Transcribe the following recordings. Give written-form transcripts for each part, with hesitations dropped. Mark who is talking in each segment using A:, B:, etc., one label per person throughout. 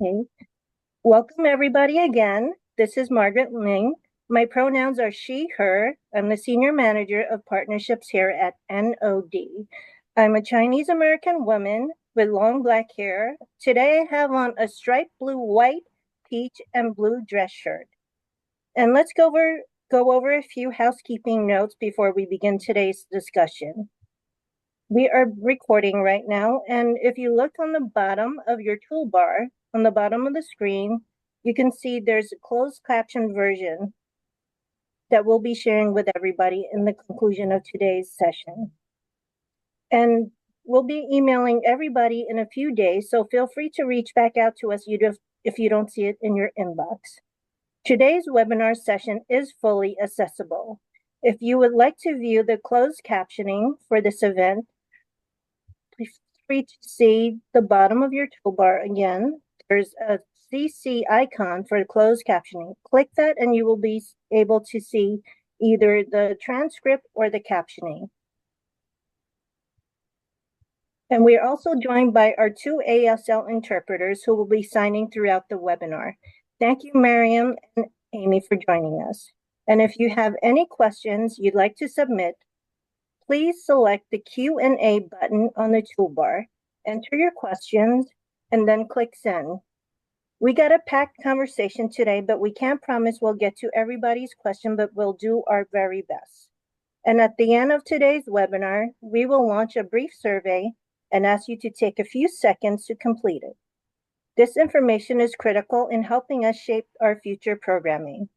A: Okay. Welcome everybody again. This is Margaret Ling. My pronouns are she, her. I'm the Senior Manager of Partnerships here at NOD. I'm a Chinese American woman with long black hair. Today I have on a striped blue, white, peach, and blue dress shirt. And let's go over a few housekeeping notes before we begin today's discussion. We are recording right now, and if you look on the bottom of your toolbar, on the bottom of the screen, you can see there's a closed caption version that we'll be sharing with everybody in the conclusion of today's session. And we'll be emailing everybody in a few days, so feel free to reach back out to us if you don't see it in your inbox. Today's webinar session is fully accessible. If you would like to view the closed captioning for this event, please free to see the bottom of your toolbar again. There's a CC icon for closed captioning. Click that and you will be able to see either the transcript or the captioning. And we are also joined by our two ASL interpreters who will be signing throughout the webinar. Thank you, Miriam and Amy, for joining us. And if you have any questions you'd like to submit, please select the Q&A button on the toolbar, enter your questions, and then click send. We got a packed conversation today, but we can't promise we'll get to everybody's question, but we'll do our very best. And at the end of today's webinar, we will launch a brief survey and ask you to take a few seconds to complete it. This information is critical in helping us shape our future programming.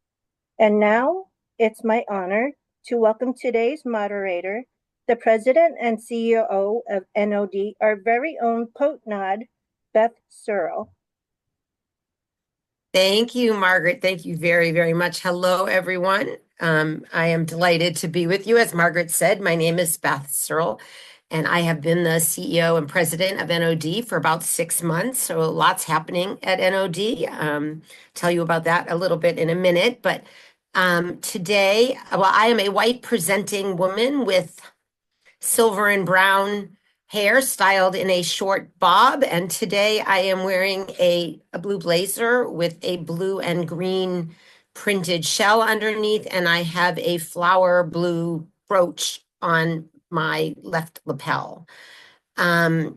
A: And now it's my honor to welcome today's moderator, the President and CEO of NOD, our very own Potnod, Beth Sirull.
B: Thank you, Margaret. Thank you very, very much. Hello, everyone. I am delighted to be with you. As Margaret said, my name is Beth Sirull, and I have been the CEO and president of NOD for about 6 months. So lots happening at NOD. Tell you about that a little bit in a minute. But today, well, I am a white presenting woman with silver and brown hair styled in a short bob. And today I am wearing a blue blazer with a blue and green printed shell underneath. And I have a flower blue brooch on my left lapel. At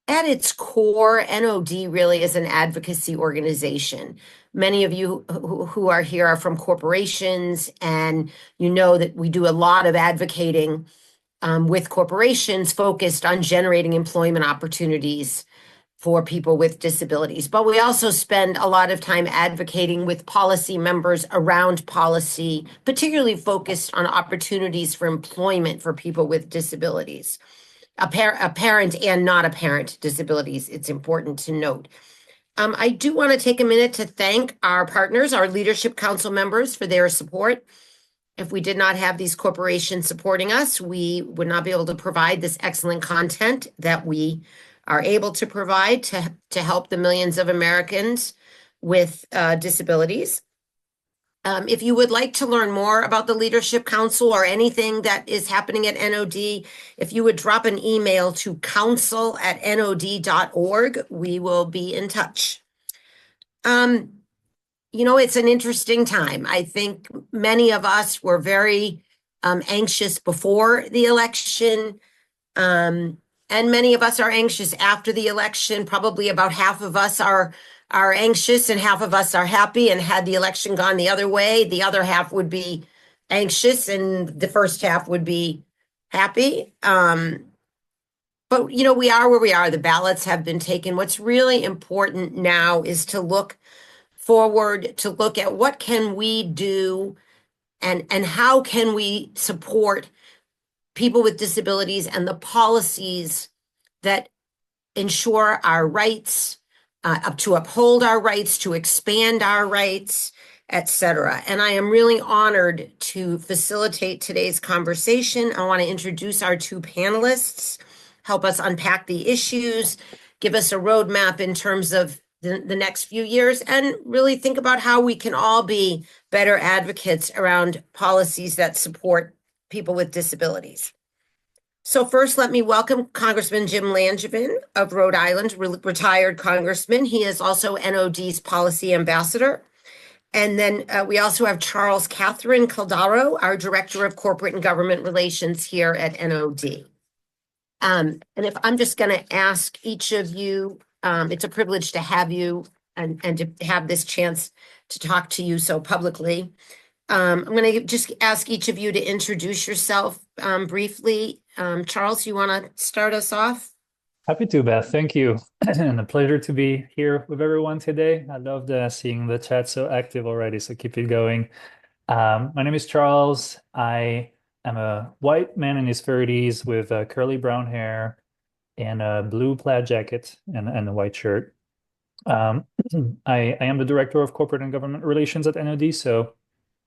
B: its core, NOD really is an advocacy organization. Many of you who are here are from corporations, and you know that we do a lot of advocating with corporations focused on generating employment opportunities for people with disabilities. But we also spend a lot of time advocating with policy members around policy, particularly focused on opportunities for employment for people with disabilities, apparent and not apparent disabilities. It's important to note. I do want to take a minute to thank our partners, our Leadership Council members, for their support. If we did not have these corporations supporting us, we would not be able to provide this excellent content that we are able to provide to help the millions of Americans with disabilities. If you would like to learn more about the Leadership Council or anything that is happening at NOD, if you would drop an email to council@nod.org, we will be in touch. You know, it's an interesting time. I think many of us were very anxious before the election, and many of us are anxious after the election. Probably about half of us are anxious and half of us are happy, and had the election gone the other way, the other half would be anxious and the first half would be happy. But, you know, we are where we are. The ballots have been taken. What's really important now is to look forward, to look at what can we do and how can we support people with disabilities and the policies that ensure our rights, to uphold our rights, to expand our rights, etc. And I am really honored to facilitate today's conversation. I want to introduce our two panelists, help us unpack the issues, give us a roadmap in terms of the next few years, and really think about how we can all be better advocates around policies that support people with disabilities. So first, let me welcome Congressman Jim Langevin of Rhode Island, retired congressman. He is also NOD's policy ambassador. And then we also have Charles Catherine-Caldaro, our Director of Corporate and Government Relations here at NOD. And if I'm just going to ask each of you, it's a privilege to have you and to have this chance to talk to you so publicly. I'm going to just ask each of you to introduce yourself briefly. Charles, you want to start us off?
C: Happy to, Beth. Thank you. And a pleasure to be here with everyone today. I loved seeing the chat so active already, so keep it going. My name is Charles. I am a white man in his 30s with curly brown hair and a blue plaid jacket and a white shirt. I am the Director of Corporate and Government Relations at NOD, so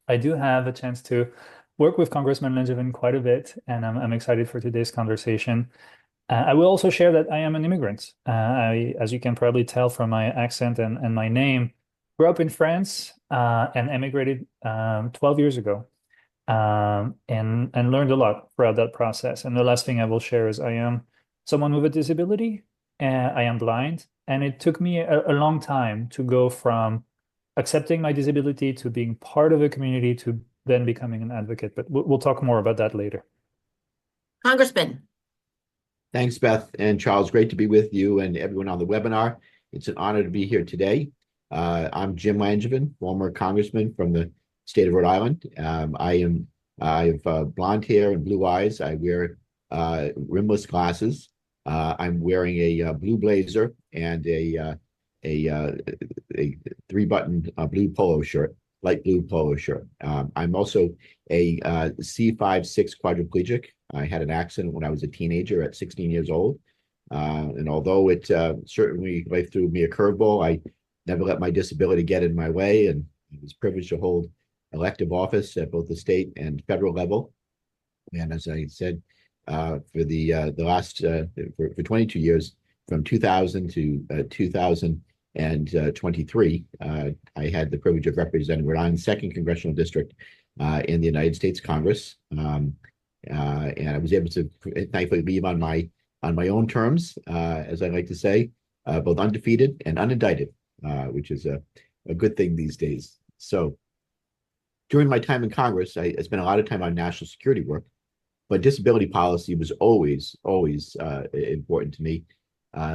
C: I do have a chance to work with Congressman Langevin quite a bit, and I'm excited for today's conversation. I will also share that I am an immigrant. As you can probably tell from my accent and my name, grew up in France and emigrated 12 years ago, and learned a lot throughout that process. And the last thing I will share is I am someone with a disability. I am blind, and it took me a long time to go from accepting my disability to being part of a community to then becoming an advocate. But we'll talk more about that later.
B: Congressman.
D: Thanks, Beth and Charles. Great to be with you and everyone on the webinar. It's an honor to be here today. I'm Jim Langevin, former congressman from the state of Rhode Island. I have blonde hair and blue eyes. I wear rimless glasses. I'm wearing a blue blazer and a three-button blue polo shirt, light blue polo shirt. I'm also a C5-6 quadriplegic. I had an accident when I was a teenager at 16 years old. And although it certainly life threw me a curveball, I never let my disability get in my way, and I was privileged to hold elective office at both the state and federal level. And as I said, for the last for 22 years, from 2000 to 2023, I had the privilege of representing Rhode Island's 2nd congressional district in the United States Congress. And I was able to thankfully leave on my own terms, as I like to say, both undefeated and unindicted, which is a good thing these days. So during my time in Congress, I spent a lot of time on national security work, but disability policy was always important to me,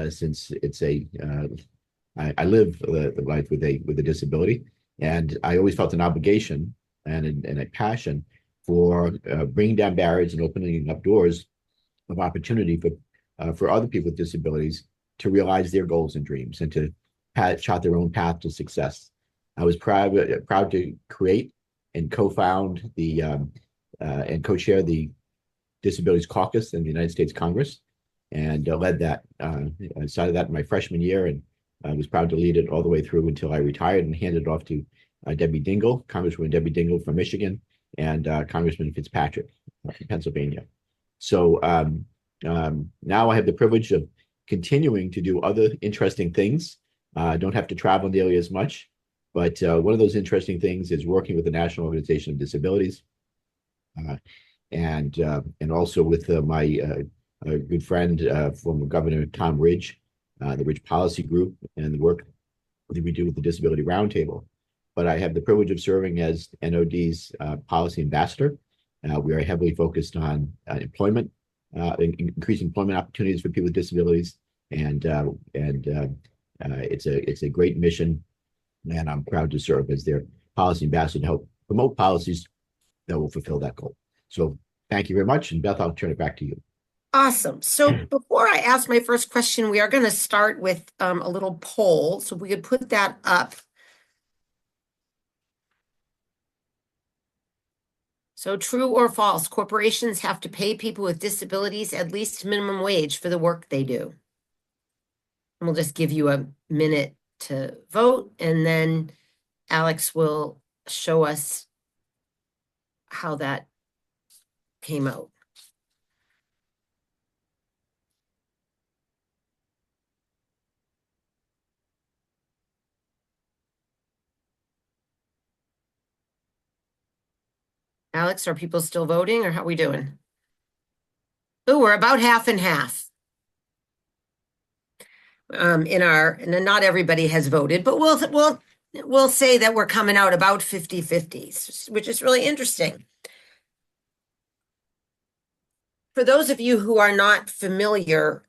D: since it's I live the life with a disability, and I always felt an obligation and a passion for bringing down barriers and opening up doors of opportunity for other people with disabilities to realize their goals and dreams and to chart their own path to success. I was proud to create and co-found and co-chair the Disabilities Caucus in the United States Congress, and led that. I started that in my freshman year, and I was proud to lead it all the way through until I retired and handed it off to Debbie Dingell, Congresswoman Debbie Dingell from Michigan, and Congressman Fitzpatrick from Pennsylvania. So now I have the privilege of continuing to do other interesting things. I don't have to travel nearly as much, but one of those interesting things is working with the National Organization of Disabilities, and also with my good friend, former Governor Tom Ridge, the Ridge Policy Group, and the work that we do with the Disability Roundtable. But I have the privilege of serving as NOD's policy ambassador. We are heavily focused on employment, increasing employment opportunities for people with disabilities, and it's a great mission, and I'm proud to serve as their policy ambassador to help promote policies that will fulfill that goal. So thank you very much, and Beth, I'll turn it back to you.
B: Awesome. So before I ask my first question, we are going to start with a little poll. So we could put that up. So true or false, corporations have to pay people with disabilities at least minimum wage for the work they do. And we'll just give you a minute to vote, and then Alex will show us how that came out. Alex, are people still voting, or how are we doing? Oh, we're about half and half. And not everybody has voted, but we'll say that we're coming out about 50-50, which is really interesting. For those of you who are not familiar,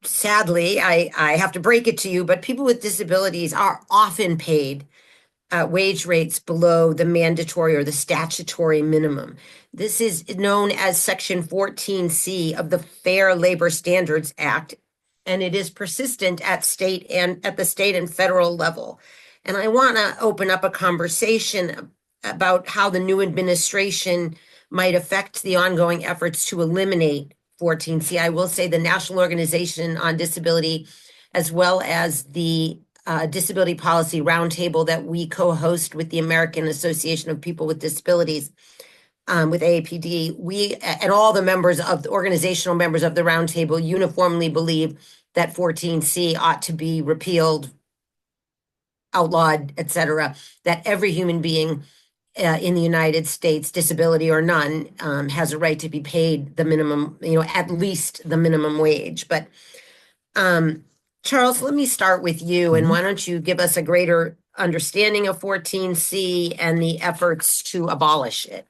B: sadly, I have to break it to you, but people with disabilities are often paid wage rates below the mandatory or the statutory minimum. This is known as Section 14C of the Fair Labor Standards Act, and it is persistent at the state and federal level. And I want to open up a conversation about how the new administration might affect the ongoing efforts to eliminate 14C. I will say the National Organization on Disability, as well as the Disability Policy Roundtable that we co-host with the American Association of People with Disabilities, with AAPD, we and all the members of the organizational members of the roundtable uniformly believe that 14C ought to be repealed, outlawed, etc. That every human being in the United States, disability or none, has a right to be paid the minimum, at least the minimum wage. But Charles, let me start with you, and why don't you give us a greater understanding of 14C and the efforts to abolish it?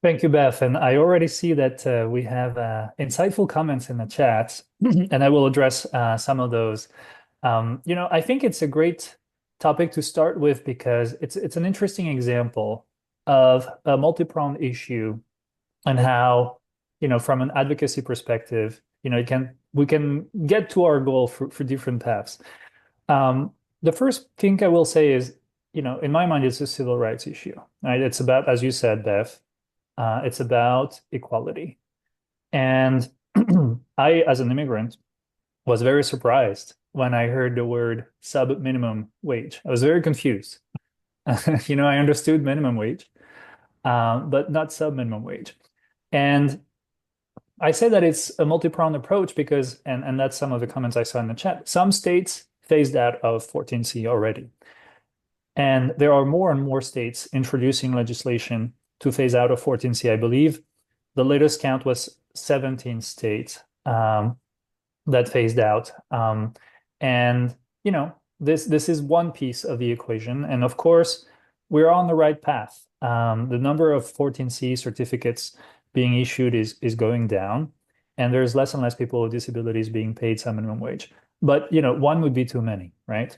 C: Thank you, Beth. And I already see that we have insightful comments in the chat, and I will address some of those. I think it's a great topic to start with because it's an interesting example of a multi-pronged issue and how, from an advocacy perspective, we can get to our goal for different paths. The first thing I will say is, in my mind, it's a civil rights issue, right? It's about, as you said, Beth, it's about equality. And I, as an immigrant, was very surprised when I heard the word sub-minimum wage. I was very confused. I understood minimum wage, but not sub-minimum wage. And I say that it's a multi-pronged approach because, and that's some of the comments I saw in the chat, some states phased out of 14C already. And there are more and more states introducing legislation to phase out of 14C. I believe the latest count was 17 states that phased out. And, this is one piece of the equation. And of course, we're on the right path. The number of 14C certificates being issued is going down, and there's less and less people with disabilities being paid some minimum wage. But, one would be too many, right?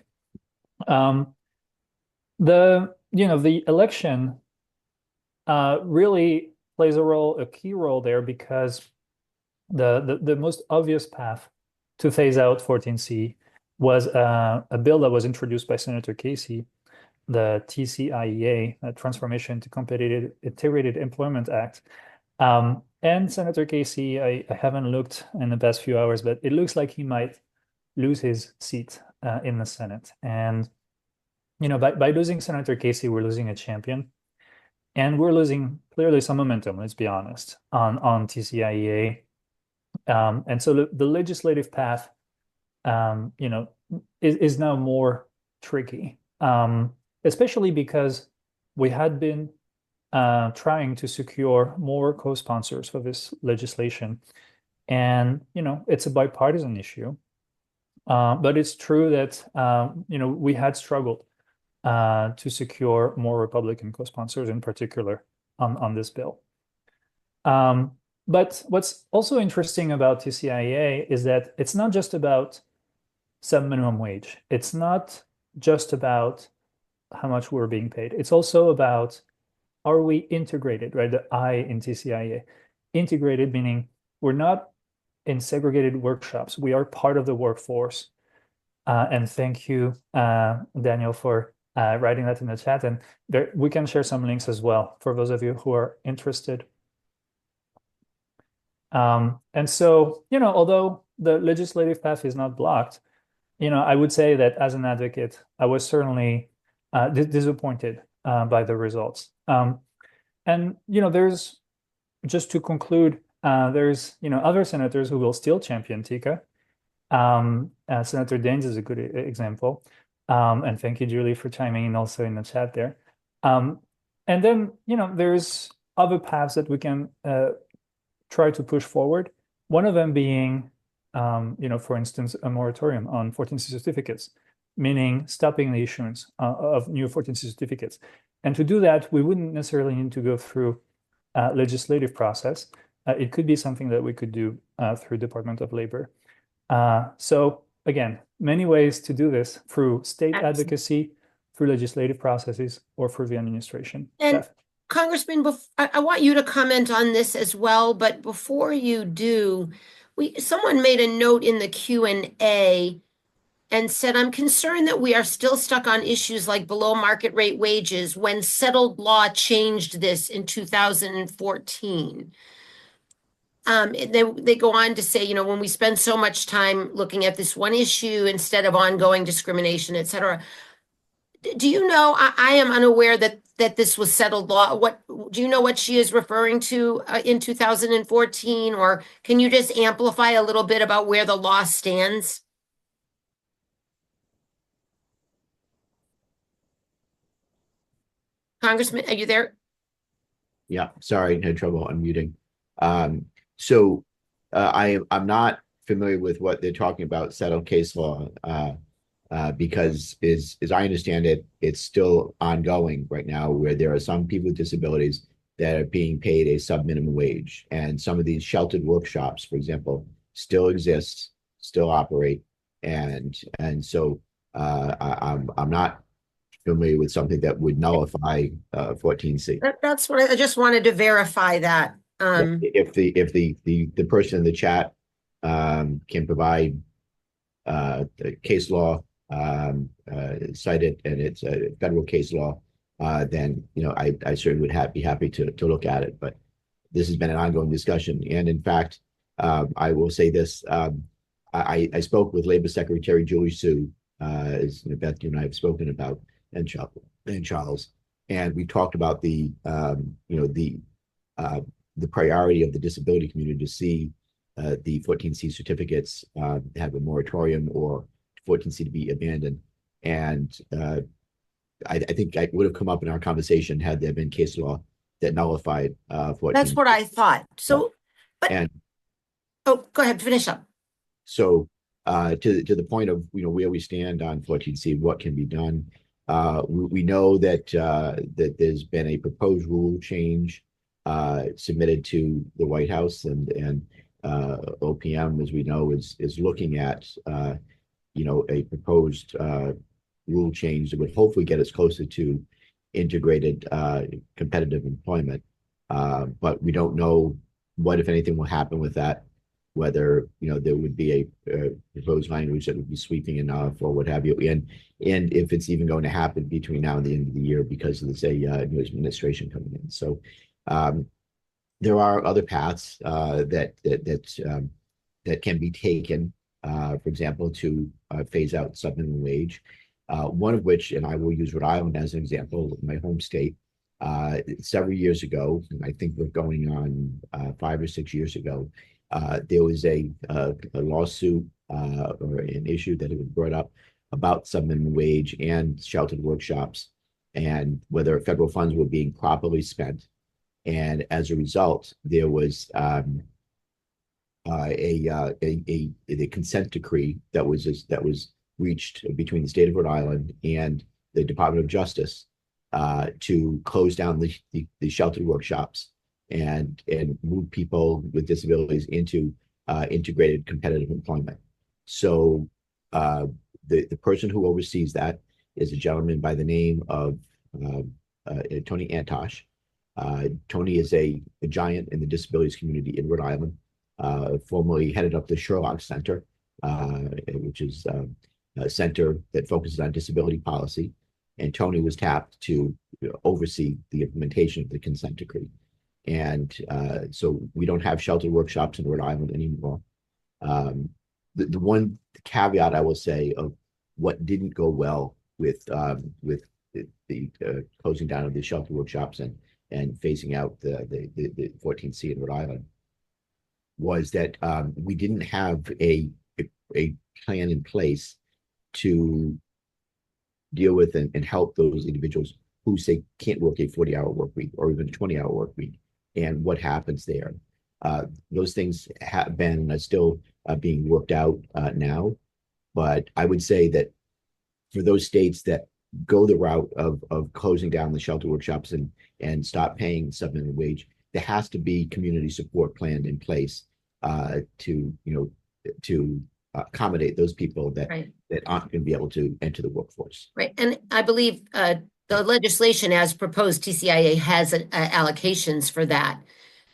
C: The election really plays a key role there because the most obvious path to phase out 14C was a bill that was introduced by Senator Casey, the TCIEA, Transformation to Competitive Integrated Employment Act. And Senator Casey, I haven't looked in the past few hours, but it looks like he might lose his seat in the Senate. And, by losing Senator Casey, we're losing a champion. And we're losing clearly some momentum, let's be honest, on TCIEA. And so the legislative path, is now more tricky, especially because we had been trying to secure more co-sponsors for this legislation. And, it's a bipartisan issue. But it's true that, we had struggled to secure more Republican co-sponsors in particular on this bill. But what's also interesting about TCIA is that it's not just about some minimum wage. It's not just about how much we're being paid. It's also about, are we integrated, right? The I in TCIA. Integrated meaning we're not in segregated workshops. We are part of the workforce. And thank you, Daniel, for writing that in the chat. And we can share some links as well for those of you who are interested. And so, although the legislative path is not blocked, I would say that as an advocate, I was certainly disappointed by the results. And, there's, just to conclude, there's, other senators who will still champion TICA. Senator Daines is a good example. And thank you, Julie, for chiming in also in the chat there. And then, there's other paths that we can try to push forward. One of them being, for instance, a moratorium on 14C certificates, meaning stopping the issuance of new 14C certificates. And to do that, we wouldn't necessarily need to go through a legislative process. It could be something that we could do through Department of Labor. So again, many ways to do this: through state advocacy, through legislative processes, or through the administration.
B: And
C: Beth?
B: Congressman, I want you to comment on this as well, but before you do, someone made a note in the Q&A and said, I'm concerned that we are still stuck on issues like below market rate wages when settled law changed this in 2014. They go on to say, when we spend so much time looking at this one issue instead of ongoing discrimination, et cetera. Do you know, I am unaware that this was settled law. Do you know what she is referring to in 2014? Or can you just amplify a little bit about where the law stands? Congressman, are you there?
D: Yeah, sorry, I had trouble unmuting. So I'm not familiar with what they're talking about, settled case law, because as I understand it, it's still ongoing right now, where there are some people with disabilities that are being paid a sub-minimum wage. And some of these sheltered workshops, for example, still exist, still operate. And so I'm not familiar with something that would nullify 14C.
B: That's what I just wanted to verify that.
D: If the person in the chat can provide the case law, cite it, and it's a federal case law, then I certainly would be happy to look at it. But this has been an ongoing discussion, and in fact, I will say this: I spoke with Labor Secretary Julie Sue, as Beth, you and I have spoken about, and Charles, and we talked about the priority of the disability community to see the 14C certificates have a moratorium, or 14C to be abandoned. And I think I would have come up in our conversation had there been case law that nullified 14.
B: That's what I thought. So,
D: and
B: go ahead, finish up.
D: So to the point of where we stand on 14C, what can be done. We know that that there's been a proposed rule change submitted to the White House, and OPM, as we know, is looking at a proposed rule change that would hopefully get us closer to integrated competitive employment. But we don't know what, if anything, will happen with that. Whether there would be a proposed language that would be sweeping enough, or what have you, and if it's even going to happen between now and the end of the year, because of the new administration coming in. So there are other paths that can be taken, for example, to phase out sub-minimum wage. One of which, and I will use Rhode Island as an example, my home state. Several years ago, and I think we're going on 5 or 6 years ago, there was a lawsuit or an issue that had been brought up about sub-minimum wage and sheltered workshops, and whether federal funds were being properly spent. And as a result, there was the consent decree that was reached between the state of Rhode Island and the Department of Justice to close down the sheltered workshops and move people with disabilities into integrated competitive employment. So the person who oversees that is a gentleman by the name of Tony Antosh. Tony is a giant in the disabilities community in Rhode Island. Formerly headed up the Sherlock Center, which is a center that focuses on disability policy. And Tony was tapped to oversee the implementation of the consent decree. And so we don't have sheltered workshops in Rhode Island anymore. The one caveat I will say of what didn't go well with the closing down of the sheltered workshops and phasing out the 14C in Rhode Island was that we didn't have a plan in place to deal with and help those individuals who say can't work a 40-hour work week or even a 20-hour work week, and what happens there. Those things have been still being worked out now, but I would say that for those states that go the route of closing down the shelter workshops and stop paying subminimum wage, there has to be community support plan in place to accommodate those people that
B: Right.
D: that aren't going to be able to enter the workforce.
B: Right. And I believe the legislation as proposed, TCIA has allocations for that.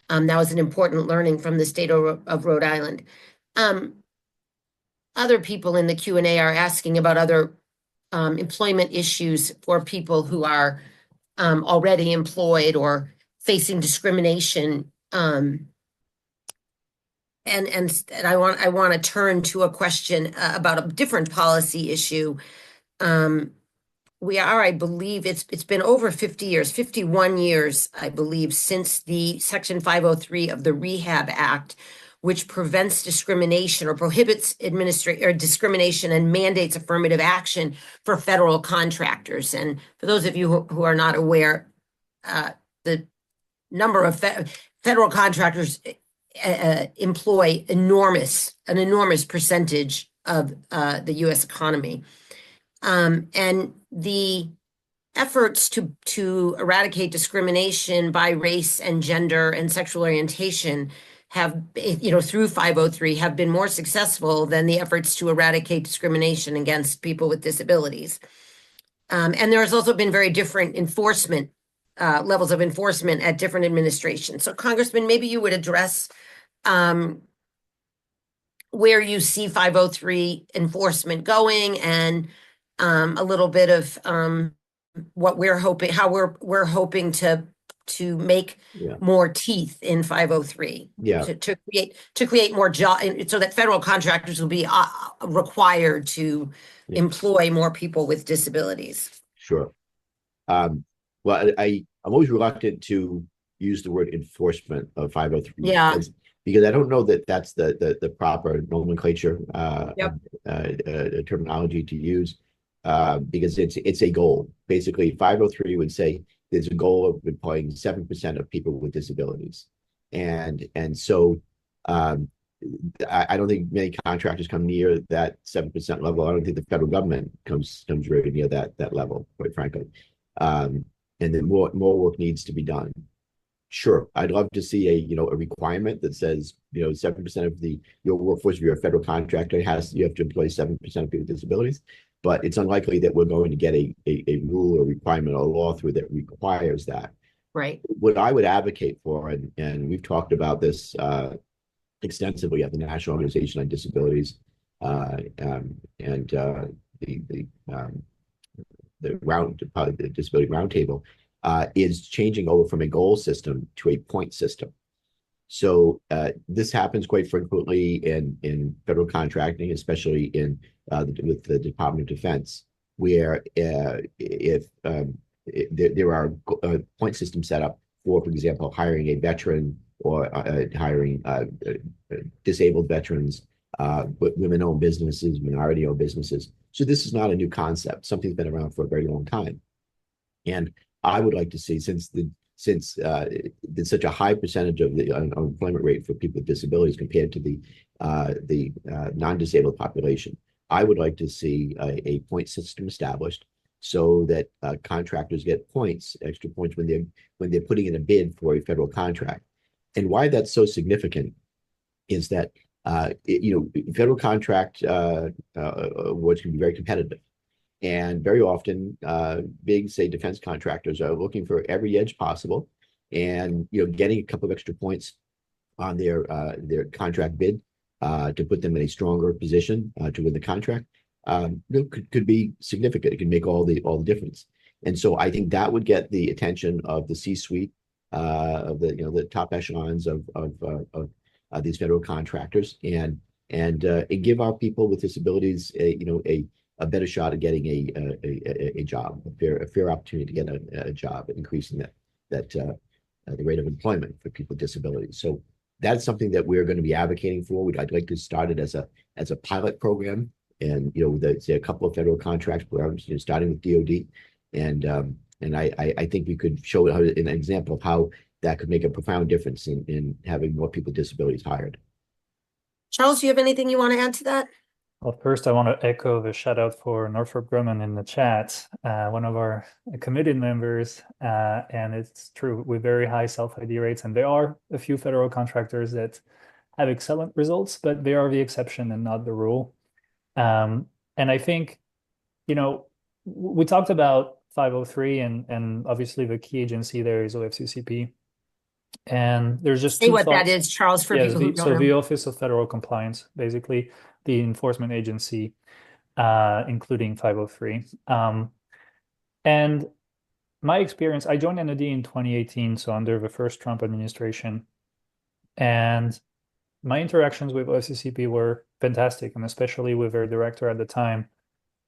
B: That was an important learning from the state of Rhode Island. Other people in the Q&A are asking about other employment issues for people who are already employed or facing discrimination. And I want to turn to a question about a different policy issue. We are, I believe, it's been over 50 years, 51 years, I believe, since the Section 503 of the Rehab Act, which prevents discrimination or prohibits discrimination and mandates affirmative action for federal contractors. And for those of you who are not aware, the number of federal contractors employ an enormous percentage of the U.S. economy. And the efforts to eradicate discrimination by race and gender and sexual orientation have, through 503, have been more successful than the efforts to eradicate discrimination against people with disabilities. And there has also been very different enforcement, levels of enforcement at different administrations. So, Congressman, maybe you would address where you see 503 enforcement going and a little bit of what we're hoping, how we're hoping to make more teeth in 503. To create more jobs, so that federal contractors will be required to employ more people with disabilities.
D: Sure. Well, I'm always reluctant to use the word enforcement of 503.
B: Yeah.
D: Because I don't know that that's the proper nomenclature, terminology to use. Because it's a goal. Basically, 503 would say there's a goal of employing 7% of people with disabilities, and so I don't think many contractors come near that 7% level. I don't think the federal government comes very near that level, quite frankly. And then more work needs to be done. Sure, I'd love to see a requirement that says 7% of your workforce, if you're a federal contractor, you have to employ 7% of people with disabilities. But it's unlikely that we're going to get a rule or requirement or law through that requires that.
B: Right.
D: What I would advocate for, and we've talked about this extensively at the National Organization on Disabilities and the Disability Roundtable, is changing over from a goal system to a point system. So this happens quite frequently in federal contracting, especially with the Department of Defense, where if there are point systems set up for example, hiring a veteran or hiring disabled veterans, women-owned businesses, minority-owned businesses. So this is not a new concept. Something's been around for a very long time, and I would like to see, since there's such a high percentage of the unemployment rate for people with disabilities compared to the non-disabled population, I would like to see a point system established so that contractors get points, extra points when they're putting in a bid for a federal contract. And why that's so significant is that federal contract awards can be very competitive. And very often, big, say, defense contractors are looking for every edge possible, and getting a couple of extra points on their contract bid to put them in a stronger position to win the contract could be significant. It can make all the difference. And so I think that would get the attention of the C-suite, of the top echelons of these federal contractors, and give our people with disabilities a better shot at getting a job, a fair opportunity to get a job, increasing the rate of employment for people with disabilities. So that's something that we're going to be advocating for. I'd like to start it as a pilot program, and there's a couple of federal contracts programs, starting with DoD, and I think we could show an example of how that could make a profound difference in having more people with disabilities hired.
B: Charles, do you have anything you want to add to that?
C: Well, first, I want to echo the shout out for Northrop Grumman in the chat, one of our committee members. And it's true, with very high self-ID rates. And there are a few federal contractors that have excellent results, but they are the exception and not the rule. And I think, you know, we talked about 503, and obviously the key agency there is OFCCP. And there's just
B: Say
C: two
B: what that
C: thoughts.
B: is, Charles, for
C: Yes,
B: people who
C: so
B: don't know.
C: the Office of Federal Compliance, basically the enforcement agency, including 503. And my experience, I joined NOD in 2018, so under the first Trump administration. And my interactions with OFCCP were fantastic, and especially with their director at the time,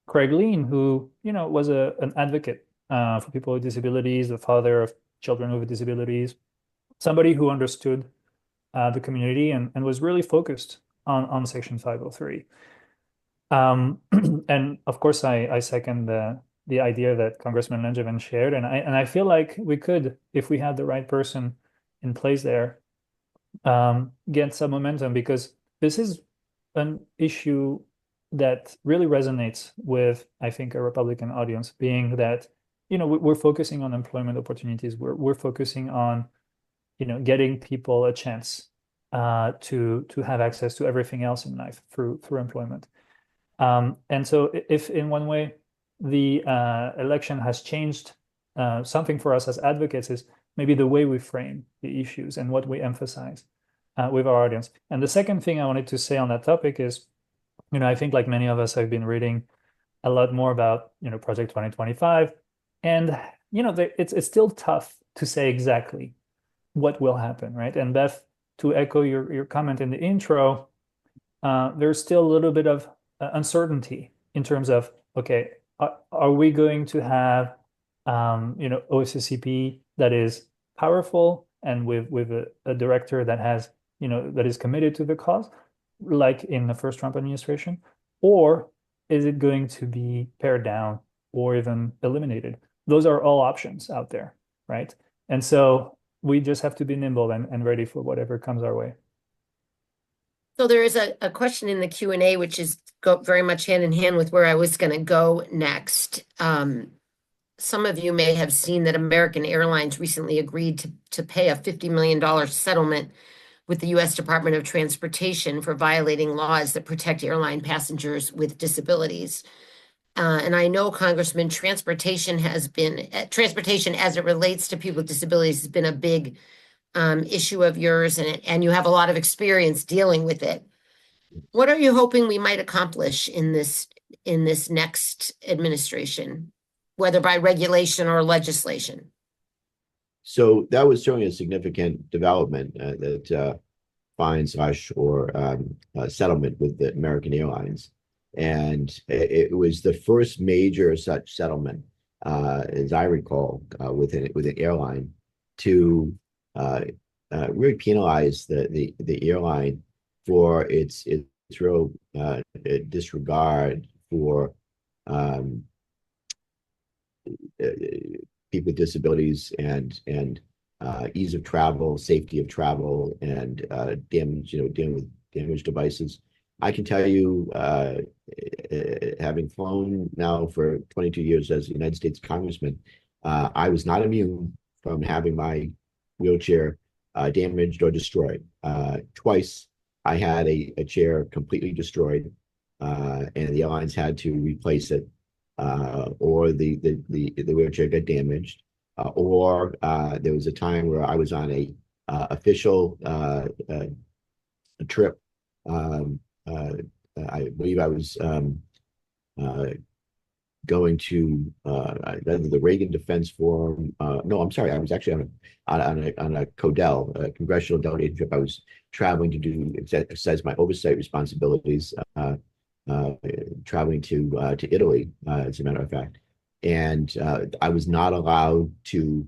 C: Craig Lean, who, you know, was an advocate for people with disabilities, the father of children with disabilities, somebody who understood the community and was really focused on Section 503. And of course, I second the idea that Congressman Langevin shared, and I feel like we could, if we had the right person in place there, get some momentum, because this is an issue that really resonates with, I think, a Republican audience, being that, you know, we're focusing on employment opportunities. We're focusing on, you know, getting people a chance to have access to everything else in life through employment. And so if in one way the election has changed something for us as advocates, is maybe the way we frame the issues and what we emphasize with our audience. And the second thing I wanted to say on that topic is, you know, I think like many of us have been reading a lot more about, you know, Project 2025, and, you know, it's still tough to say exactly what will happen, right? And Beth, to echo your comment in the intro, there's still a little bit of uncertainty in terms of, okay, are we going to have, you know, OFCCP that is powerful and with a director that has, you know, that is committed to the cause, like in the first Trump administration, or is it going to be pared down or even eliminated? Those are all options out there, right? And so we just have to be nimble and ready for whatever comes our way.
B: So there is a question in the Q&A, which is very much hand in hand with where I was going to go next. Some of you may have seen that American Airlines recently agreed to pay a $50 million settlement with the U.S. Department of Transportation for violating laws that protect airline passengers with disabilities. And I know, Congressman, transportation as it relates to people with disabilities has been a big issue of yours, and you have a lot of experience dealing with it. What are you hoping we might accomplish in this next administration, whether by regulation or legislation?
D: So that was certainly a significant development, that settlement with the American Airlines. And it was the first major such settlement, as I recall, with an airline to really penalize the airline for its real disregard for people with disabilities and ease of travel, safety of travel, and damage, you know, dealing with damaged devices. I can tell you, having flown now for 22 years as a United States Congressman, I was not immune from having my wheelchair damaged or destroyed. Twice I had a chair completely destroyed, and the airlines had to replace it, or the wheelchair got damaged, or there was a time where I was on a official trip. I believe I was going to the Reagan Defense Forum. No, I'm sorry. I was actually on a CODEL, a congressional delegation trip. I was traveling to do exercise my oversight responsibilities, traveling to Italy, as a matter of fact. And I was not allowed to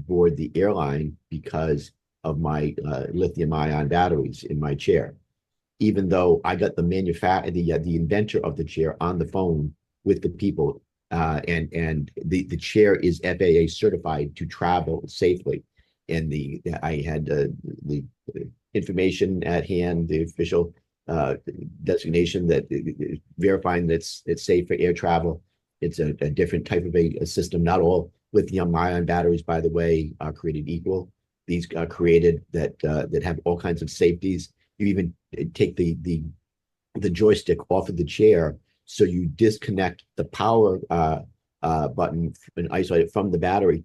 D: board the airline because of my lithium-ion batteries in my chair, even though I got the inventor of the chair on the phone with the people, and the chair is FAA certified to travel safely. and I had the information at hand, the official designation that verifying that it's safe for air travel. It's a different type of a system. Not all lithium-ion batteries, by the way, are created equal. These are created that have all kinds of safeties. You even take the joystick off of the chair, so you disconnect the power button and isolate it from the battery,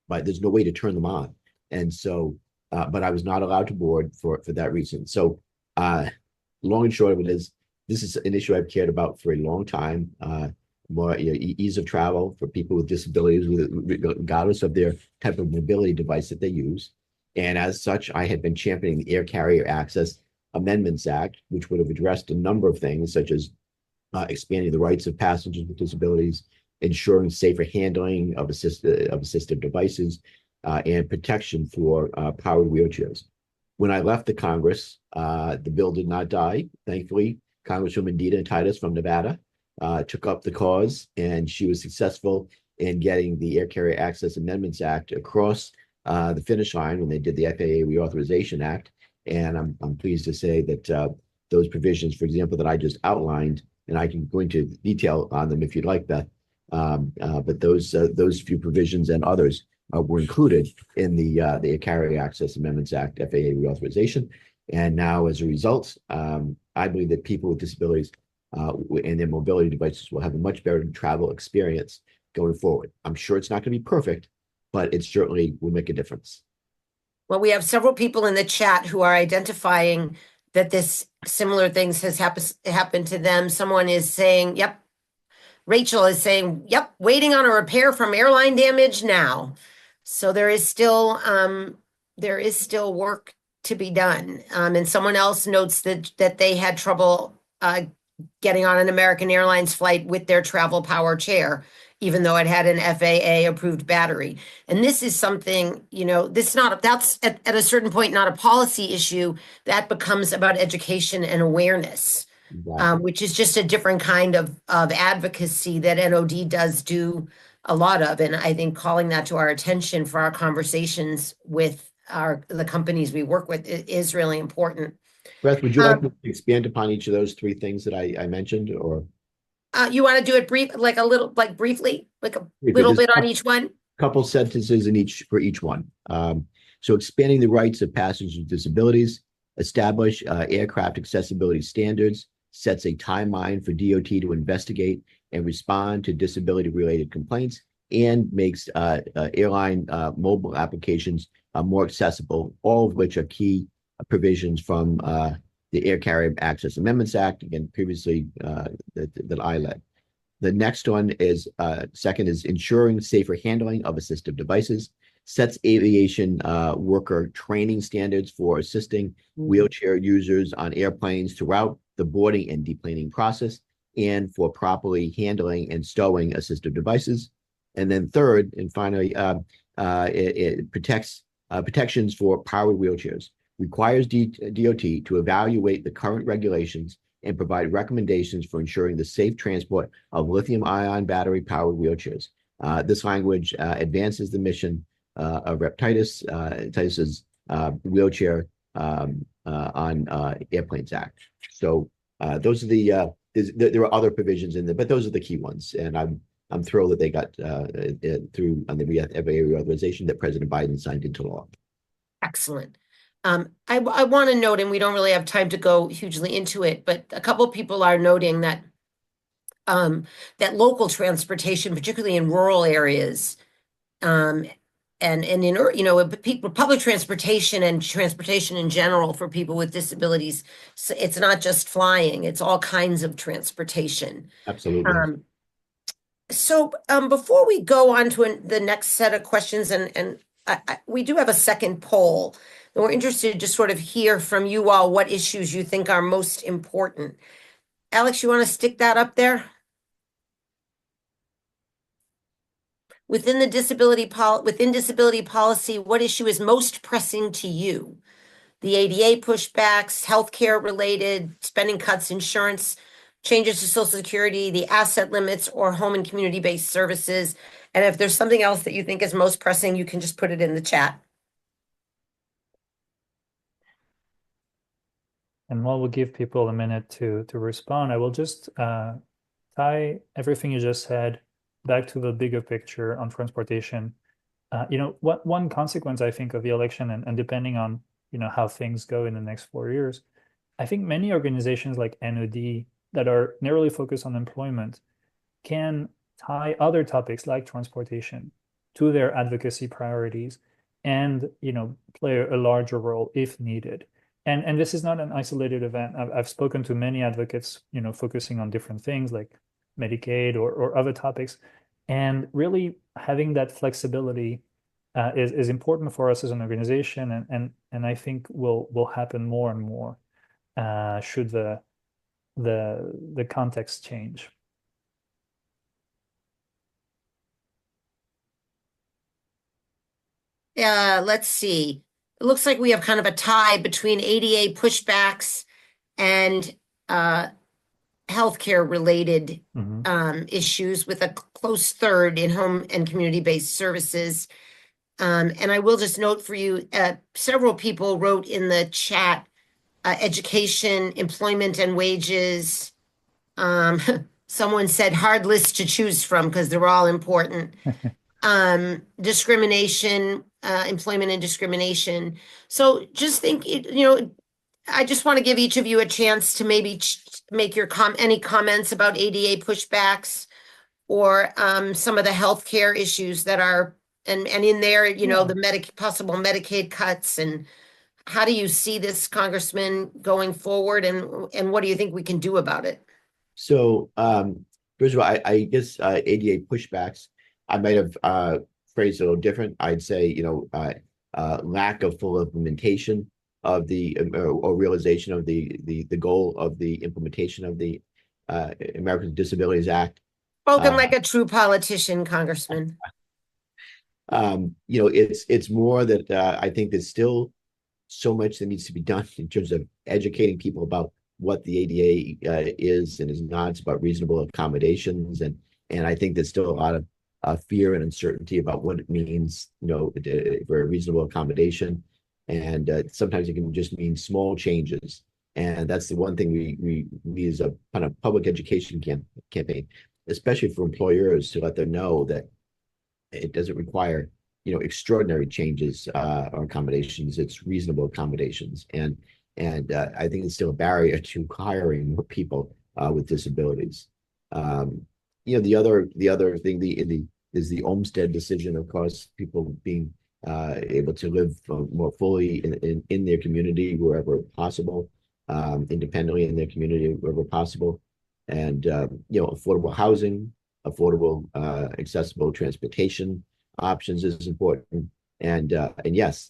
D: but there's no way to turn them on. And so, but I was not allowed to board for that reason. So, long and short of it is, this is an issue I've cared about for a long time. More ease of travel for people with disabilities, regardless of their type of mobility device that they use. And as such, I had been championing the Air Carrier Access Amendments Act, which would have addressed a number of things, such as expanding the rights of passengers with disabilities, ensuring safer handling of assistive devices, and protection for powered wheelchairs. When I left the Congress, the bill did not die. Thankfully, Congresswoman Dita Titus from Nevada took up the cause, and she was successful in getting the Air Carrier Access Amendments Act across the finish line when they did the FAA Reauthorization Act. And I'm pleased to say that those provisions, for example, that I just outlined, and I can go into detail on them if you'd like, Beth, but those few provisions and others were included in the Air Carrier Access Amendments Act, FAA Reauthorization. And now, as a result, I believe that people with disabilities and their mobility devices will have a much better travel experience going forward. I'm sure it's not going to be perfect, but it certainly will make a difference.
B: Well, we have several people in the chat who are identifying that this similar things has happened to them. Someone is saying, yep. Rachel is saying, yep, waiting on a repair from airline damage now. So there is still work to be done. And someone else notes that they had trouble getting on an American Airlines flight with their travel power chair, even though it had an FAA approved battery. And this is something, that's at a certain point not a policy issue. That becomes about education and awareness.
D: Exactly.
B: Which is just a different kind of advocacy that NOD does do a lot of. And I think calling that to our attention for our conversations with the companies we work with is really important.
D: Beth, would you like to expand upon each of those three things that I mentioned, or?
B: You want to do it briefly, like a little bit on each one?
D: Couple sentences for each one. So expanding the rights of passengers with disabilities, establish aircraft accessibility standards, sets a timeline for DOT to investigate and respond to disability-related complaints, and makes airline mobile applications more accessible, all of which are key provisions from the Air Carrier Access Amendments Act, again, previously that I led. The next one is, second is ensuring safer handling of assistive devices, sets aviation worker training standards for assisting wheelchair users on airplanes throughout the boarding and deplaning process, and for properly handling and stowing assistive devices. And then third, and finally, it protects protections for powered wheelchairs, requires DOT to evaluate the current regulations and provide recommendations for ensuring the safe transport of lithium-ion battery-powered wheelchairs. This language advances the mission of Rep. Titus's wheelchair on Airplanes Act. So those are there are other provisions in there, but those are the key ones. And I'm thrilled that they got through on the FAA reauthorization that President Biden signed into law.
B: Excellent. I want to note, and we don't really have time to go hugely into it, but a couple of people are noting that that local transportation, particularly in rural areas, and in public transportation and transportation in general for people with disabilities, so it's not just flying; it's all kinds of transportation.
D: Absolutely.
B: So before we go on to the next set of questions, and we do have a second poll, and we're interested to sort of hear from you all what issues you think are most important. Alex, you want to stick that up there? Within disability policy, what issue is most pressing to you? The ADA pushbacks, healthcare related, spending cuts, insurance, changes to Social Security, the asset limits, or home and community-based services. And if there's something else that you think is most pressing, you can just put it in the chat.
C: And while we'll give people a minute to respond, I will just tie everything you just said back to the bigger picture on transportation. What one consequence I think of the election, and depending on how things go in the next 4 years, I think many organizations like NOD that are narrowly focused on employment can tie other topics like transportation to their advocacy priorities and play a larger role if needed. And this is not an isolated event. I've spoken to many advocates, focusing on different things like Medicaid or other topics. And really having that flexibility is important for us as an organization, and I think will happen more and more should the context change.
B: Let's see. It looks like we have kind of a tie between ADA pushbacks and healthcare related issues, with a close third in home and community-based services. And I will just note for you, several people wrote in the chat, education, employment and wages. Someone said hard list to choose from because they're all important. Discrimination, employment and discrimination. So just think, I just want to give each of you a chance to maybe make your any comments about ADA pushbacks or some of the healthcare issues that are, and in there, the possible Medicaid cuts. And how do you see this, Congressman, going forward, and what do you think we can do about it?
D: So first of all, I guess ADA pushbacks, I might have phrased it a little different. I'd say, lack of full implementation of the or realization of the goal of the implementation of the Americans with Disabilities Act.
B: Spoken like a true politician, Congressman.
D: It's more that I think there's still so much that needs to be done in terms of educating people about what the ADA is and is not. It's about reasonable accommodations, and I think there's still a lot of fear and uncertainty about what it means, for a reasonable accommodation, and sometimes it can just mean small changes. And that's the one thing we as a kind of public education campaign, especially for employers, to let them know that it doesn't require extraordinary changes or accommodations. It's reasonable accommodations, and I think it's still a barrier to hiring more people with disabilities. The other thing is the Olmstead decision. Of course, people being able to live more fully in their community wherever possible, independently in their community wherever possible, and affordable housing, affordable, accessible transportation options is important, and yes,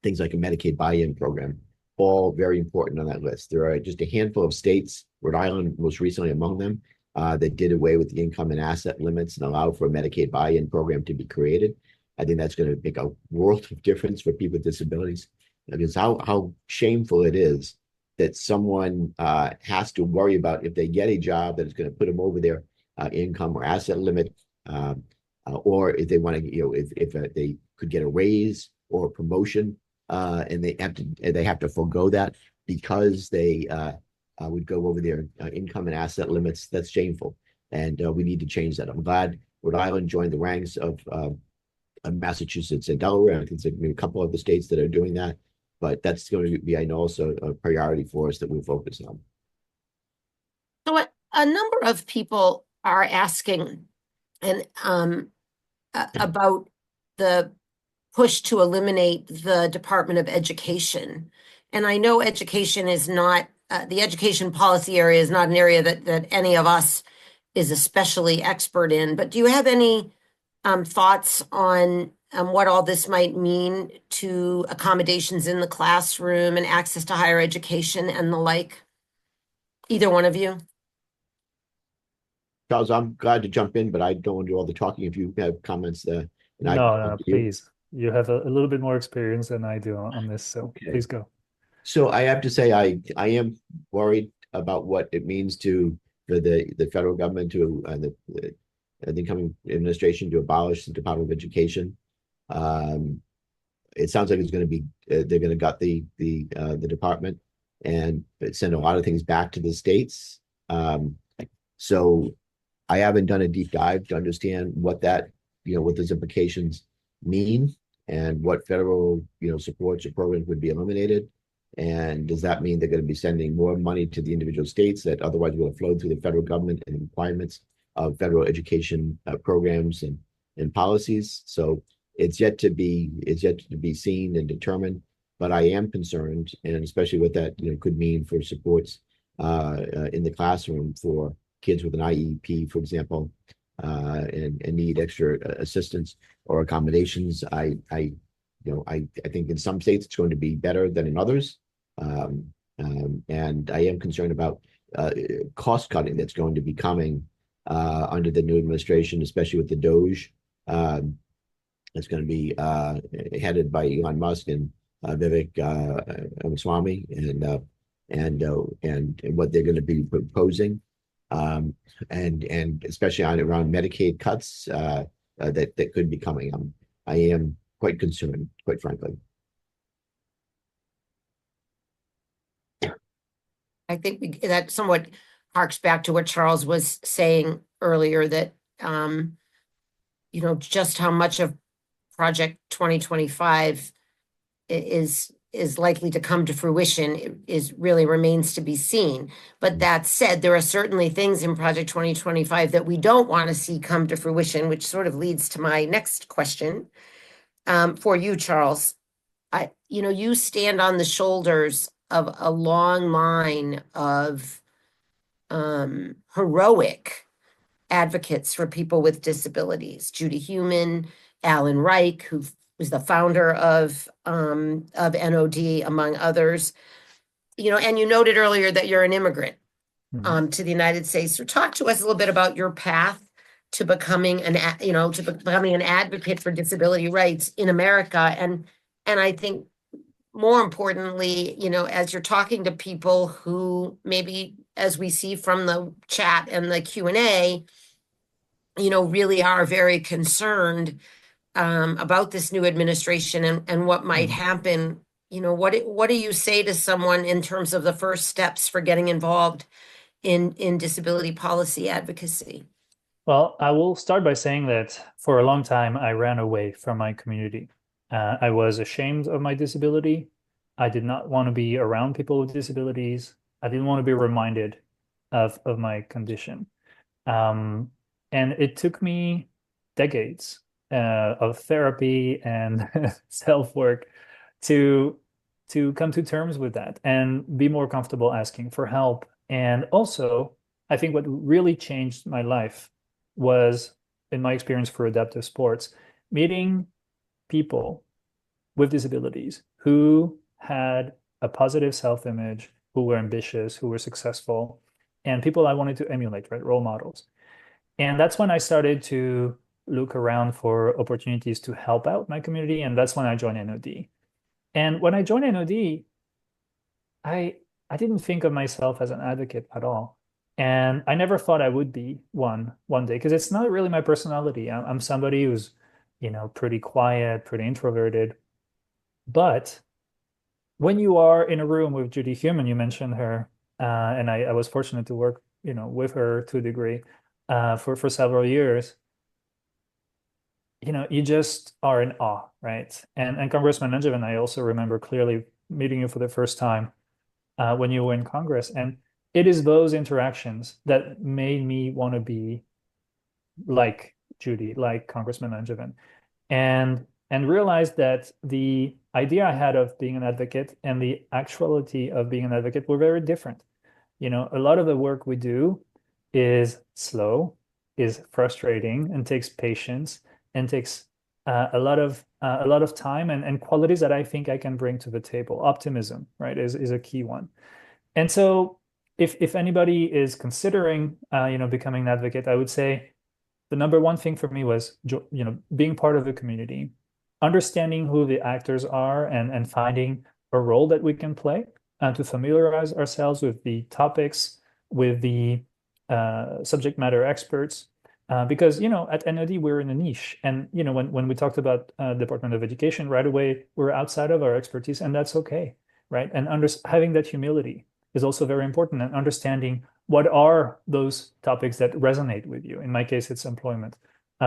D: things like a Medicaid buy-in program, all very important on that list. There are just a handful of states, Rhode Island most recently among them, that did away with the income and asset limits and allowed for a Medicaid buy-in program to be created. I think that's going to make a world of difference for people with disabilities, because how shameful it is that someone has to worry about if they get a job that is going to put them over their income or asset limit, or if they want to, if they could get a raise or a promotion, and they have to forego that because they would go over their income and asset limits. That's shameful, and we need to change that. I'm glad Rhode Island joined the ranks of Massachusetts and Delaware. I think there's maybe a couple of the states that are doing that, but that's going to be, I know, also a priority for us that we'll focus on.
B: So a number of people are asking about the push to eliminate the Department of Education. And I know education is not, the education policy area is not an area that any of us is especially expert in, but do you have any thoughts on what all this might mean to accommodations in the classroom and access to higher education and the like? Either one of you?
D: Charles, I'm glad to jump in, but I don't want to do all the talking. If you have comments there.
C: No, please. You have a little bit more experience than I do on this, so okay. Please go.
D: So I have to say, I am worried about what it means for the federal government to the incoming administration to abolish the Department of Education. It sounds like it's going to be they're going to gut the department. and send a lot of things back to the states. So I haven't done a deep dive to understand what that, what those implications mean and what federal, supports or programs would be eliminated. And does that mean they're going to be sending more money to the individual states that otherwise would have flowed through the federal government and the requirements of federal education programs and policies? So it's yet to be seen and determined. But I am concerned, and especially what that could mean for supports in the classroom for kids with an IEP, for example, and need extra assistance or accommodations. I think in some states it's going to be better than in others, and I am concerned about cost cutting that's going to be coming under the new administration, especially with the DOGE. It's going to be headed by Elon Musk and Vivek Ramaswamy, and what they're going to be proposing, and especially around Medicaid cuts that could be coming. I am quite concerned, quite frankly.
B: I think that somewhat harks back to what Charles was saying earlier, that just how much of Project 2025 is likely to come to fruition is really remains to be seen. But that said, there are certainly things in Project 2025 that we don't want to see come to fruition, which sort of leads to my next question for you, Charles. You stand on the shoulders of a long line of heroic advocates for people with disabilities. Judy Heumann, Alan Reich, who was the founder of NOD, among others. And you noted earlier that you're an immigrant to the United States. So talk to us a little bit about your path to becoming an advocate for disability rights in America. And I think more importantly, as you're talking to people who maybe, as we see from the chat and the Q&A, really are very concerned about this new administration and what might happen. What do you say to someone in terms of the first steps for getting involved in disability policy advocacy?
C: Well, I will start by saying that for a long time, I ran away from my community. I was ashamed of my disability. I did not want to be around people with disabilities. I didn't want to be reminded of my condition. And it took me decades of therapy and self-work to come to terms with that and be more comfortable asking for help. And also, I think what really changed my life was, in my experience for adaptive sports, meeting people with disabilities who had a positive self-image, who were ambitious, who were successful, and people I wanted to emulate, right? Role models. And that's when I started to look around for opportunities to help out my community. And that's when I joined NOD. And when I joined NOD, I didn't think of myself as an advocate at all. And I never thought I would be one day, because it's not really my personality. I'm somebody who's, pretty quiet, pretty introverted. But when you are in a room with Judy Heumann, you mentioned her, and I was fortunate to work, with her to a degree for several years. You just are in awe, right? And Congressman Langevin, I also remember clearly meeting you for the first time when you were in Congress. And it is those interactions that made me want to be like Judy, like Congressman Langevin, and realized that the idea I had of being an advocate and the actuality of being an advocate were very different. A lot of the work we do is slow, is frustrating, and takes patience, and takes a lot of time and qualities that I think I can bring to the table. Optimism, right, is a key one. And so if anybody is considering becoming an advocate, I would say the number one thing for me was being part of the community, understanding who the actors are, and finding a role that we can play to familiarize ourselves with the topics, with the subject matter experts. Because at NOD we're in a niche, and when we talked about Department of Education, right away we're outside of our expertise, and that's okay. right? And having that humility is also very important, and understanding what are those topics that resonate with you. In my case, it's employment,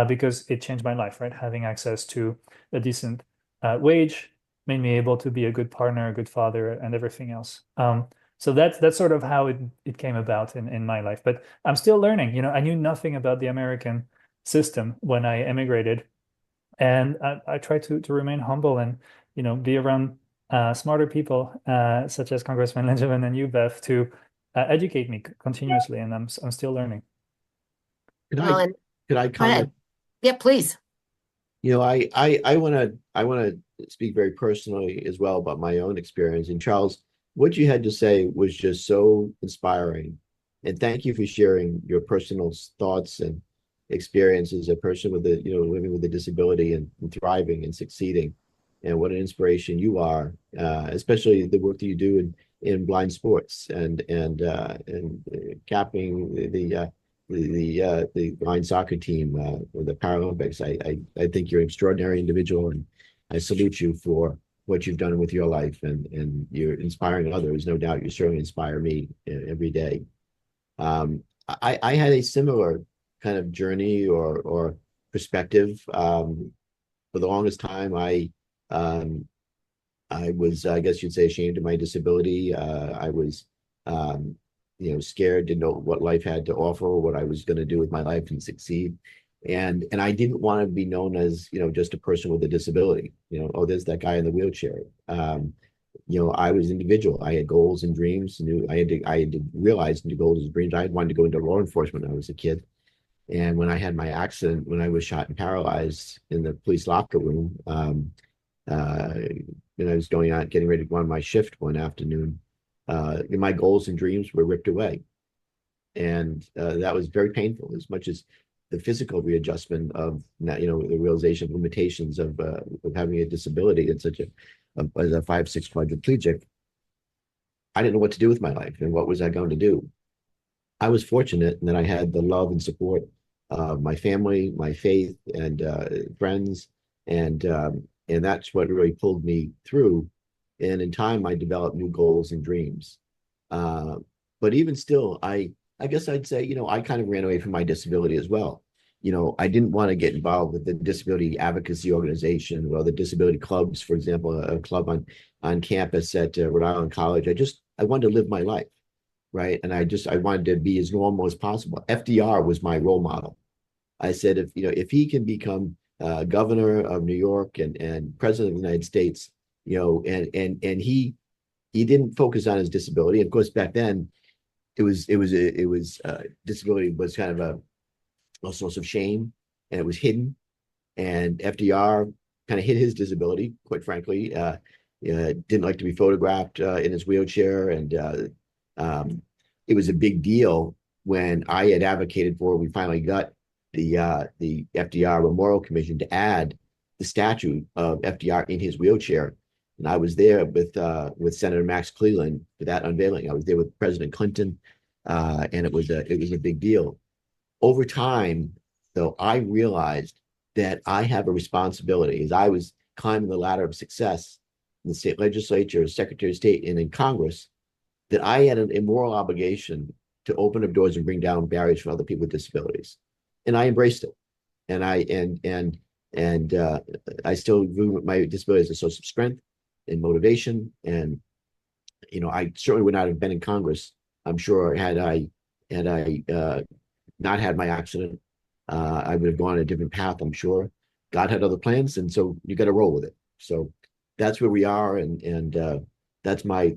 C: because it changed my life, right? Having access to a decent wage made me able to be a good partner, a good father, and everything else. So that's sort of how it came about in my life. But I'm still learning. I knew nothing about the American system when I immigrated, and I try to remain humble and be around smarter people, such as Congressman Langevin and you, Beth, to educate me continuously, and I'm still learning.
D: Could
B: Well,
D: I
B: and
D: could I
B: go ahead.
D: comment?
B: Yeah, please.
D: I want to speak very personally as well about my own experience. And Charles, what you had to say was just so inspiring. And thank you for sharing your personal thoughts and experiences as a person with living with a disability and thriving and succeeding. And what an inspiration you are, especially the work that you do in blind sports and capping the blind soccer team for the Paralympics. I think you're an extraordinary individual, and I salute you for what you've done with your life, and you're inspiring others. No doubt, you certainly inspire me every day. I had a similar kind of journey or perspective. For the longest time, I was, I guess you'd say, ashamed of my disability. I was, scared, didn't know what life had to offer, what I was going to do with my life and succeed. And I didn't want to be known as, just a person with a disability. Oh, there's that guy in the wheelchair. I was individual. I had goals and dreams. I had to realize the goals and dreams. I had wanted to go into law enforcement when I was a kid. And when I had my accident, when I was shot and paralyzed in the police locker room, and I was getting ready to go on my shift one afternoon, my goals and dreams were ripped away. And that was very painful, as much as the physical readjustment of, the realization of limitations of having a disability and as a 5'6" quadriplegic. I didn't know what to do with my life, and what was I going to do? I was fortunate in that I had the love and support of my family, my faith, and friends, and that's what really pulled me through. And in time, I developed new goals and dreams. But even still, I guess I'd say, I kind of ran away from my disability as well. I didn't want to get involved with the disability advocacy organization or the disability clubs, for example, a club on campus at Rhode Island College. I wanted to live my life, right? And I wanted to be as normal as possible. FDR was my role model. I said, if he can become governor of New York and president of the United States, and he didn't focus on his disability. Of course, back then, disability was kind of a source of shame, and it was hidden. And FDR kind of hid his disability, quite frankly. Didn't like to be photographed in his wheelchair, and it was a big deal when I had advocated for. We finally got the FDR Memorial Commission to add the statue of FDR in his wheelchair. And I was there with Senator Max Cleland for that unveiling. I was there with President Clinton, and it was a big deal. Over time, though, I realized that I have a responsibility as I was climbing the ladder of success in the state legislature, as Secretary of State, and in Congress, that I had a moral obligation to open up doors and bring down barriers for other people with disabilities. And I embraced it. And I still view my disability as a source of strength and motivation. And I certainly would not have been in Congress, I'm sure, had I not had my accident. I would have gone a different path, I'm sure. God had other plans, and so you got to roll with it. So that's where we are, and that's my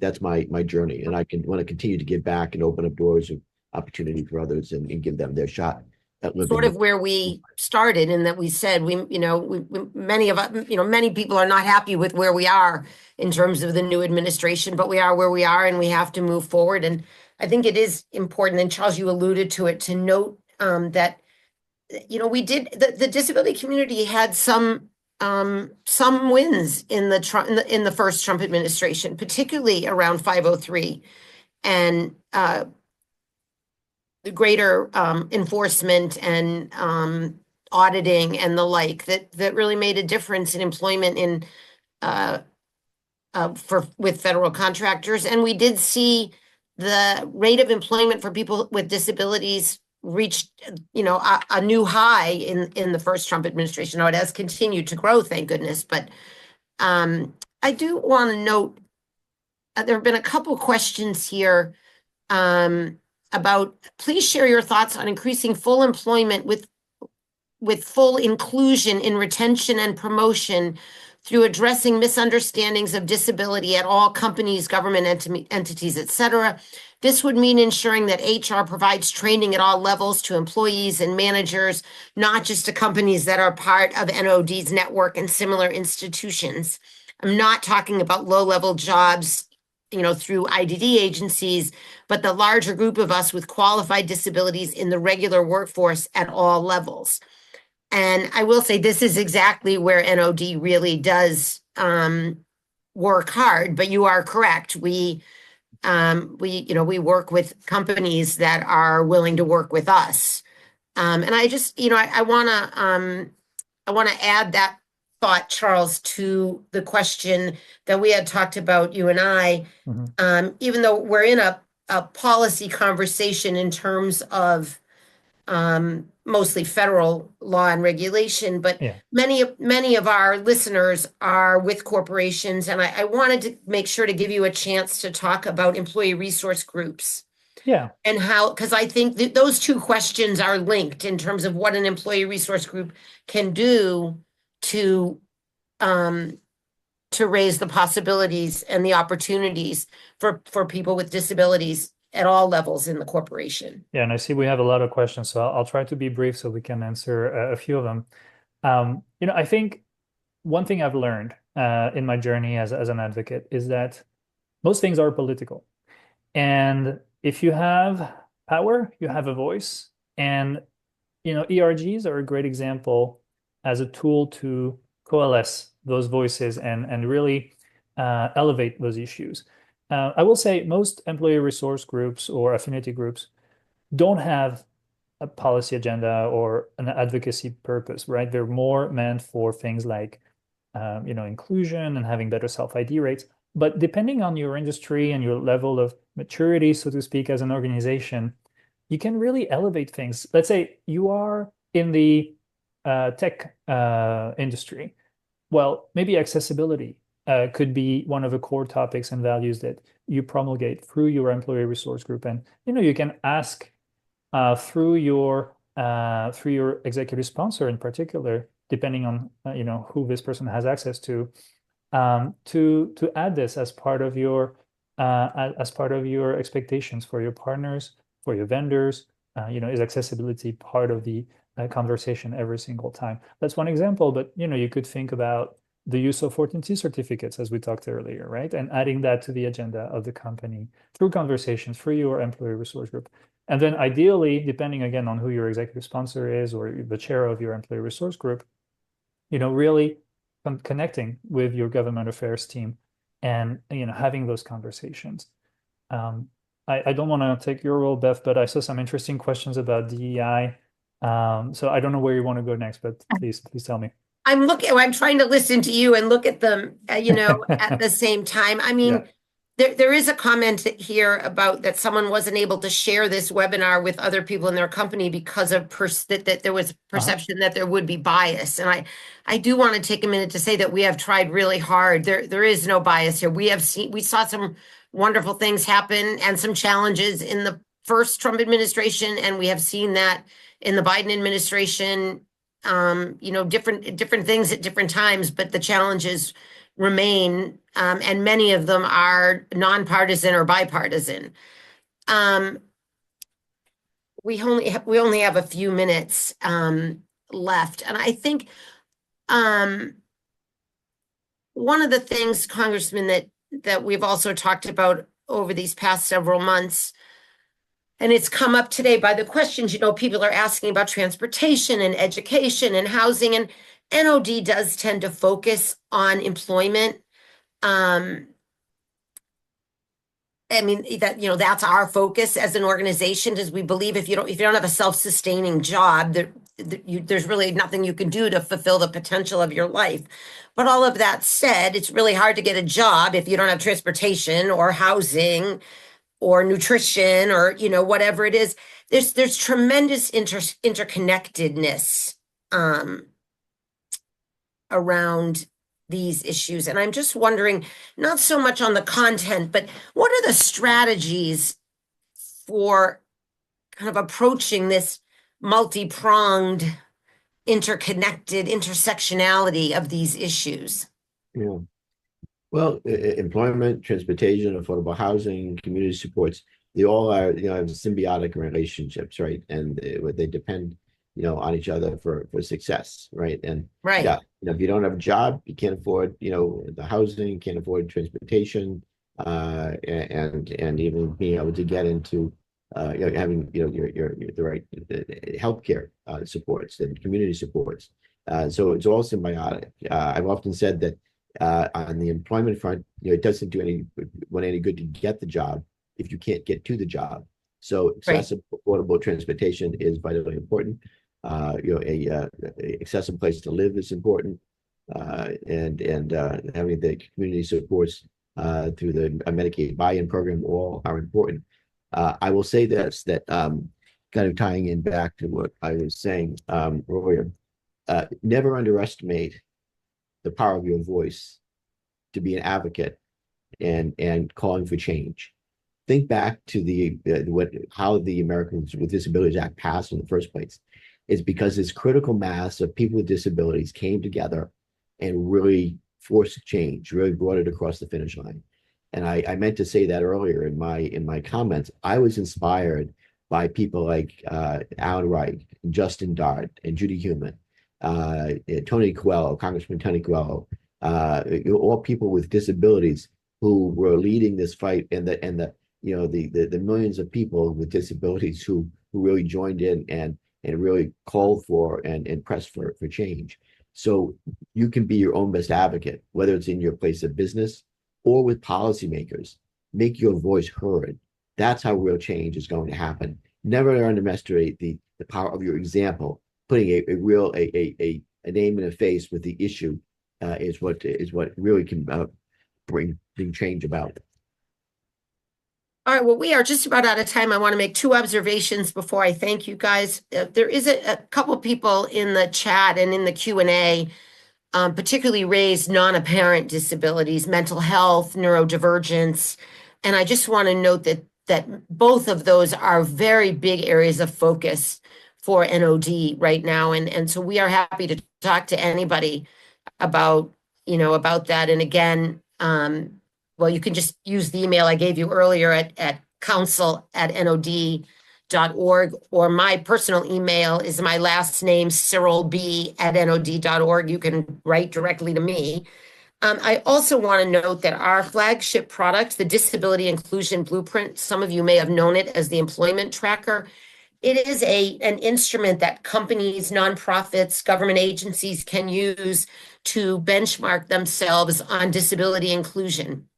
D: journey. And I want to continue to give back and open up doors of opportunity for others and give them their shot at living.
B: Sort of where we started, in that we said many of us, many people are not happy with where we are in terms of the new administration, but we are where we are, and we have to move forward. And I think it is important, and Charles, you alluded to it, to note that the disability community had some wins in the first Trump administration, particularly around 503 and the greater enforcement and auditing and the like, that really made a difference in employment in with federal contractors, and we did see the rate of employment for people with disabilities reached, a new high in the first Trump administration. Now it has continued to grow, thank goodness. But I do want to note there have been a couple questions here about, please share your thoughts on increasing full employment with full inclusion in retention and promotion through addressing misunderstandings of disability at all companies, government entities, et cetera. This would mean ensuring that HR provides training at all levels to employees and managers, not just to companies that are part of NOD's network and similar institutions. I'm not talking about low-level jobs, through IDD agencies, but the larger group of us with qualified disabilities in the regular workforce at all levels. And I will say this is exactly where NOD really does work hard, but you are correct. We work with companies that are willing to work with us. And I just, I want to add that thought, Charles, to the question that we had talked about, you and I, even though we're in a policy conversation in terms of mostly federal law and regulation, but many of our listeners are with corporations, and I wanted to make sure to give you a chance to talk about employee resource groups.
C: Yeah.
B: And how, because I think that those two questions are linked in terms of what an employee resource group can do to raise the possibilities and the opportunities for people with disabilities at all levels in the corporation.
C: Yeah, and I see we have a lot of questions, so I'll try to be brief so we can answer a few of them. I think one thing I've learned in my journey as an advocate is that most things are political. And if you have power, you have a voice. And, ERGs are a great example as a tool to coalesce those voices and really elevate those issues. I will say most employee resource groups or affinity groups don't have a policy agenda or an advocacy purpose, right? They're more meant for things like, inclusion and having better self-ID rates. But depending on your industry and your level of maturity, so to speak, as an organization, you can really elevate things. Let's say you are in the tech industry. Well, maybe accessibility could be one of the core topics and values that you promulgate through your employee resource group. And, you can ask through your executive sponsor in particular, depending on, who this person has access to add this as part of your expectations for your partners, for your vendors. Is accessibility part of the conversation every single time? That's one example, but you could think about the use of 14C certificates, as we talked earlier, right? And adding that to the agenda of the company through conversations through your employee resource group. And then ideally, depending again on who your executive sponsor is or the chair of your employee resource group, really connecting with your government affairs team and having those conversations. I don't want to take your role, Beth, but I saw some interesting questions about DEI. So I don't know where you want to go next, but please tell me.
B: I'm trying to listen to you and look at them, at the same time. I mean, there is a comment here about that someone wasn't able to share this webinar with other people in their company because of that there was perception that there would be bias. And I do want to take a minute to say that we have tried really hard. There is no bias here. We saw some wonderful things happen and some challenges in the first Trump administration, and we have seen that in the Biden administration. Different things at different times, but the challenges remain, and many of them are nonpartisan or bipartisan. We only have a few minutes left, and I think one of the things, Congressman, that we've also talked about over these past several months, and it's come up today by the questions, people are asking about transportation and education and housing, and NOD does tend to focus on employment. I mean, that's our focus as an organization, because we believe if you don't have a self-sustaining job, there's really nothing you can do to fulfill the potential of your life. But all of that said, it's really hard to get a job if you don't have transportation or housing or nutrition or, whatever it is. There's tremendous interconnectedness around these issues. And I'm just wondering, not so much on the content, but what are the strategies for kind of approaching this multi-pronged, interconnected intersectionality of these issues?
D: Yeah. Well, employment, transportation, affordable housing, community supports, they all are, have symbiotic relationships, right? And they depend, on each other for success, right? And
B: Right.
D: yeah, if you don't have a job, you can't afford, the housing, can't afford transportation, and even being able to get into, having, the right healthcare supports and community supports. So it's all symbiotic. I've often said that on the employment front, it doesn't do any good to get the job if you can't get to the job. So accessible, affordable transportation is vitally important. A accessible place to live is important, and having the community supports through the Medicaid buy-in program all are important. I will say this, that kind of tying in back to what I was saying earlier, never underestimate the power of your voice to be an advocate and calling for change. Think back to how the Americans with Disabilities Act passed in the first place. It's because this critical mass of people with disabilities came together and really forced change, really brought it across the finish line. And I meant to say that earlier in my comments. I was inspired by people like Alan Wright, Justin Dart, and Judy Heumann, Tony Coelho, Congressman Tony Coelho, all people with disabilities who were leading this fight, and the millions of people with disabilities who really joined in and really called for and pressed for change. So you can be your own best advocate, whether it's in your place of business or with policymakers. Make your voice heard. That's how real change is going to happen. Never underestimate the power of your example. Putting a name and a face with the issue is what really can bring change about.
B: All right, well, we are just about out of time. I want to make two observations before I thank you guys. There is a couple people in the chat and in the Q&A, particularly raised non-apparent disabilities, mental health, neurodivergence. And I just want to note that both of those are very big areas of focus for NOD right now. And so we are happy to talk to anybody about that. And again, well, you can just use the email I gave you earlier at council@nod.org, or my personal email is my last name, SirulB@nod.org. You can write directly to me. I also want to note that our flagship product, the Disability Inclusion Blueprint, some of you may have known it as the Employment Tracker. It is an instrument that companies, nonprofits, government agencies can use to benchmark themselves on disability inclusion.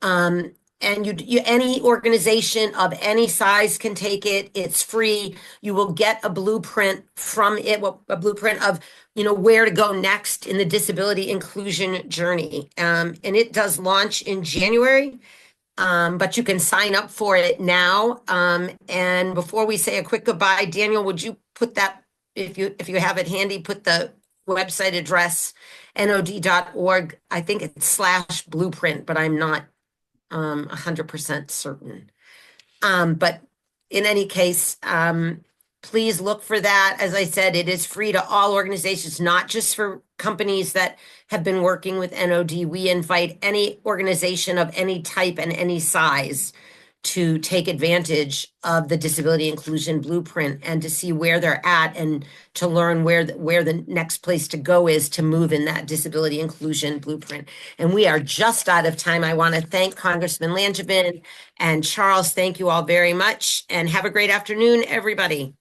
B: And any organization of any size can take it. It's free. You will get a blueprint from it, a blueprint of where to go next in the disability inclusion journey. And it does launch in January. But you can sign up for it now. And before we say a quick goodbye, Daniel, would you put that, if you have it handy, put the website address, nod.org. I think it's /blueprint, but I'm not 100% certain. But in any case, please look for that. As I said, it is free to all organizations, not just for companies that have been working with NOD. We invite any organization of any type and any size to take advantage of the Disability Inclusion Blueprint and to see where they're at and to learn where the next place to go is to move in that Disability Inclusion Blueprint. And we are just out of time. I want to thank Congressman Langevin and Charles. Thank you all very much, and have a great afternoon, everybody.